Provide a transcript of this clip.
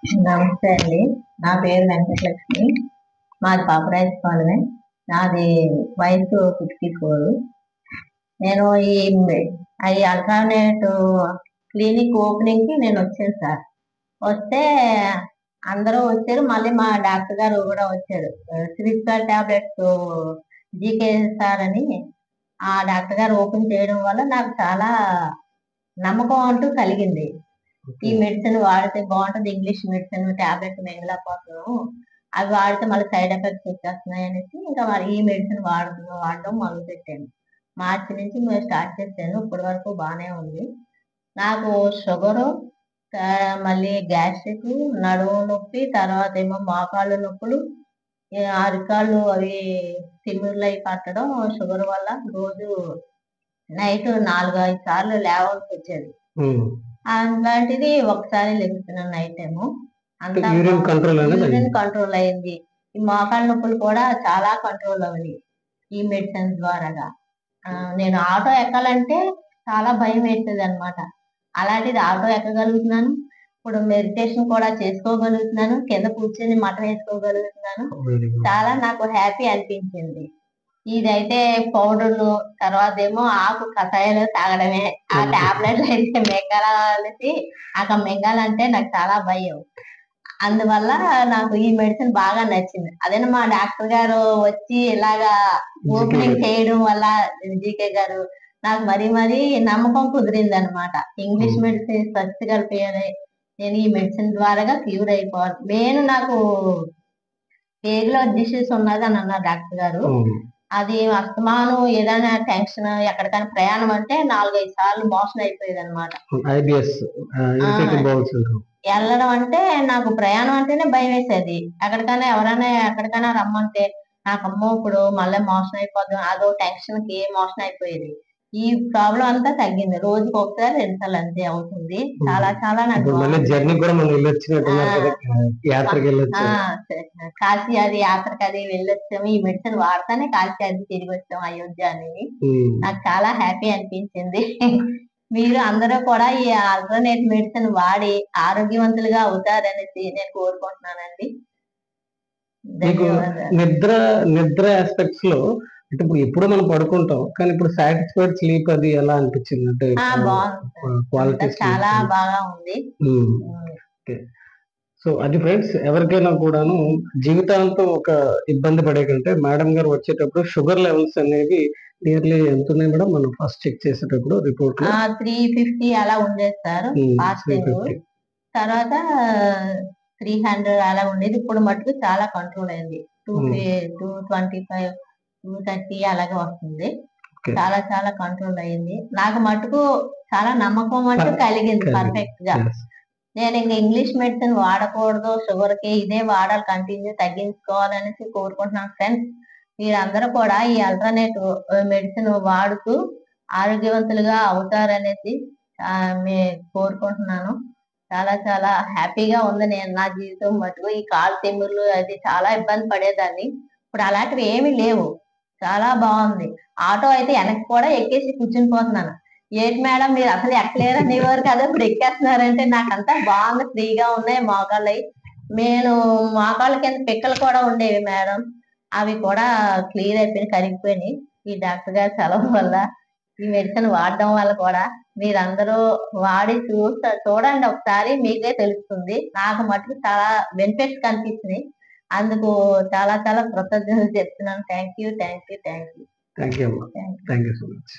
నమస్తే అండి. నా పేరు వెంకటలక్ష్మి. మాది పాపరాజపాలెమే. నాది వయసు 54. నేను ఈ అల్ట్రానేట్ క్లినిక్ ఓపెనింగ్ కి నేను వచ్చాను సార్. వస్తే అందరూ వచ్చారు. మళ్ళీ మా డాక్టర్ గారు కూడా వచ్చారు. సిరిస్కాల్ టాబ్లెట్స్ జీకే సార్ అని ఆ డాక్టర్ గారు ఓపెన్ చేయడం వల్ల నాకు చాలా నమ్మకం అంటూ కలిగింది. ఈ మెడిసిన్ వాడితే బాగుంటది. ఇంగ్లీష్ మెడిసిన్ టాబ్లెట్ మింగలేకపోతున్నాము, అవి వాడితే మళ్ళీ సైడ్ ఎఫెక్ట్స్ వచ్చేస్తున్నాయి అనేసి ఇంకా మరి ఈ మెడిసిన్ వాడడం మొదలు పెట్టాను. మార్చి నుంచి మేము స్టార్ట్ చేశాను. ఇప్పటి వరకు బాగానే ఉంది. నాకు షుగరు, మళ్ళీ గ్యాస్ట్రిక్, నడుము నొప్పి, తర్వాత ఏమో మోకాళ్ళు నొప్పులు, అరికాళ్ళు అవి తిమ్మిర్లు అయి పట్టడం షుగర్ వల్ల రోజు నైట్ 4-5 సార్లు లేవాల్సి వచ్చేది. అలాంటిది ఒకసారి లెగుస్తున్నాను నైట్ ఏమో. అంతా యూరిన్ కంట్రోల్ అయింది. ఈ మోకాళ్ళ నొప్పులు కూడా చాలా కంట్రోల్ అవ్వాలి ఈ మెడిసిన్ ద్వారాగా. నేను ఆటో ఎక్కాలంటే చాలా భయం వేసేది అనమాట. అలాంటిది ఆటో ఎక్కగలుగుతున్నాను. ఇప్పుడు మెడిటేషన్ కూడా చేసుకోగలుగుతున్నాను. కింద కూర్చొని మటన్ వేసుకోగలుగుతున్నాను. చాలా నాకు హ్యాపీ అనిపించింది. ఇదైతే పౌడర్లు, తర్వాత ఏమో ఆకు కషాయాలు తాగడమే. ఆ టాబ్లెట్లు అయితే మింగాలనేసి మింగాలంటే నాకు చాలా భయం. అందువల్ల నాకు ఈ మెడిసిన్ బాగా నచ్చింది. అదే మా డాక్టర్ గారు వచ్చి ఇలాగా ఓపెనింగ్ చేయడం వల్ల జీకే గారు నాకు మరీ నమ్మకం కుదిరింది అనమాట. ఇంగ్లీష్ మెడిసిన్ స్వచ్ఛ కలిపేయాలి, నేను ఈ మెడిసిన్ ద్వారాగా క్యూర్ అయిపోవాలి. మెయిన్ నాకు పేగులో డిసీజ్ ఉన్నది అని అన్నారు డాక్టర్ గారు. అది అస్తమానం ఏదైనా టెన్షన్, ఎక్కడికైనా ప్రయాణం అంటే 4-5 సార్లు మోషన్ అయిపోయేది అనమాట. వెళ్ళడం అంటే నాకు ప్రయాణం అంటేనే భయం వేసేది. ఎక్కడికైనా రమ్మంటే నాకమ్మో ఇప్పుడు మళ్ళీ మోషన్ అయిపోద్ది, అదో టెన్షన్ కి మోషన్ అయిపోయేది. ఈ ప్రాబ్లం అంతా తగ్గింది. రోజుకి ఒకసారి 2 సార్లు అంతే అవుతుంది. చాలా చాలా నాకు కాశీ అది యాత్రకి అది వెళ్ళొచ్చాము. ఈ మెడిసిన్ వాడతానే కాశీ అది తిరిగి వచ్చాము, అయోధ్య అనేది. నాకు చాలా హ్యాపీ అనిపించింది. మీరు అందరూ కూడా ఈ ఆల్టర్నేట్ మెడిసిన్ వాడి ఆరోగ్యవంతులుగా అవుతారనేసి నేను కోరుకుంటున్నానండి. నిద్ర ఆస్పెక్ట్స్ లో అంటే ఇప్పుడు ఎప్పుడు మనం పడుకుంటాం, కానీ ఇప్పుడు సాటిస్ఫైడ్ స్లీప్ అది ఎలా అనిపించింది? అంటే బాగుంది, చాలా బాగా ఉంది. సో అది ఫ్రెండ్స్, ఎవరికైనా కూడాను జీవితాంతం ఒక ఇబ్బంది పడే కంటే మేడం గారు వచ్చేటప్పుడు షుగర్ లెవెల్స్ అనేవి నియర్లీ ఎంత ఉన్నాయి మేడం? మనం ఫస్ట్ చెక్ చేసేటప్పుడు రిపోర్ట్ 350 అలా ఉండేది సార్ ఫాస్టింగ్. తర్వాత 300 అలా ఉండేది. ఇప్పుడు మటుకు చాలా కంట్రోల్ అయింది. 225, 230 అలాగే వస్తుంది. చాలా చాలా కంట్రోల్ అయింది. నాకు మటుకు చాలా నమ్మకం అంటూ కలిగింది పర్ఫెక్ట్ గా. నేను ఇంకా ఇంగ్లీష్ మెడిసిన్ వాడకూడదు, షుగర్ కి ఇదే వాడాలి, కంటిన్యూ తగ్గించుకోవాలనేసి కోరుకుంటున్నాను ఫ్రెండ్స్. మీరందరూ కూడా ఈ ఆల్టర్నేట్ మెడిసిన్ వాడుతూ ఆరోగ్యవంతులుగా అవుతారనేసి కోరుకుంటున్నాను. చాలా చాలా హ్యాపీగా ఉంది. నేను నా జీవితం మటుకు ఈ కాలు తెమ్ముర్లు అది చాలా ఇబ్బంది పడేదాన్ని. ఇప్పుడు అలాంటివి ఏమీ లేవు. చాలా బాగుంది. ఆటో అయితే వెనక్కి కూడా ఎక్కేసి కూర్చుని పోతున్నాను. ఏంటి మేడం మీరు అసలు ఎక్కలేరు అనేవారు కదా, ఇప్పుడు ఎక్కేస్తున్నారంటే నాకంతా బాగుంది, ఫ్రీగా ఉన్నాయి మోకాళ్ళు. నేను మోకాళ్ళ కింద పిక్కలు కూడా ఉండేవి మేడం, అవి కూడా క్లియర్ అయిపోయినాయి, కరిగిపోయినాయి. ఈ డాక్టర్ గారి సెలవు వల్ల, ఈ మెడిసిన్ వాడడం వల్ల కూడా మీరందరూ వాడి చూడండి ఒకసారి, మీకే తెలుస్తుంది. నాకు మటుకు చాలా బెనిఫిట్స్ కనిపిస్తున్నాయి. అందుకు చాలా చాలా కృతజ్ఞతలు చెప్తున్నాను. Thank you so much.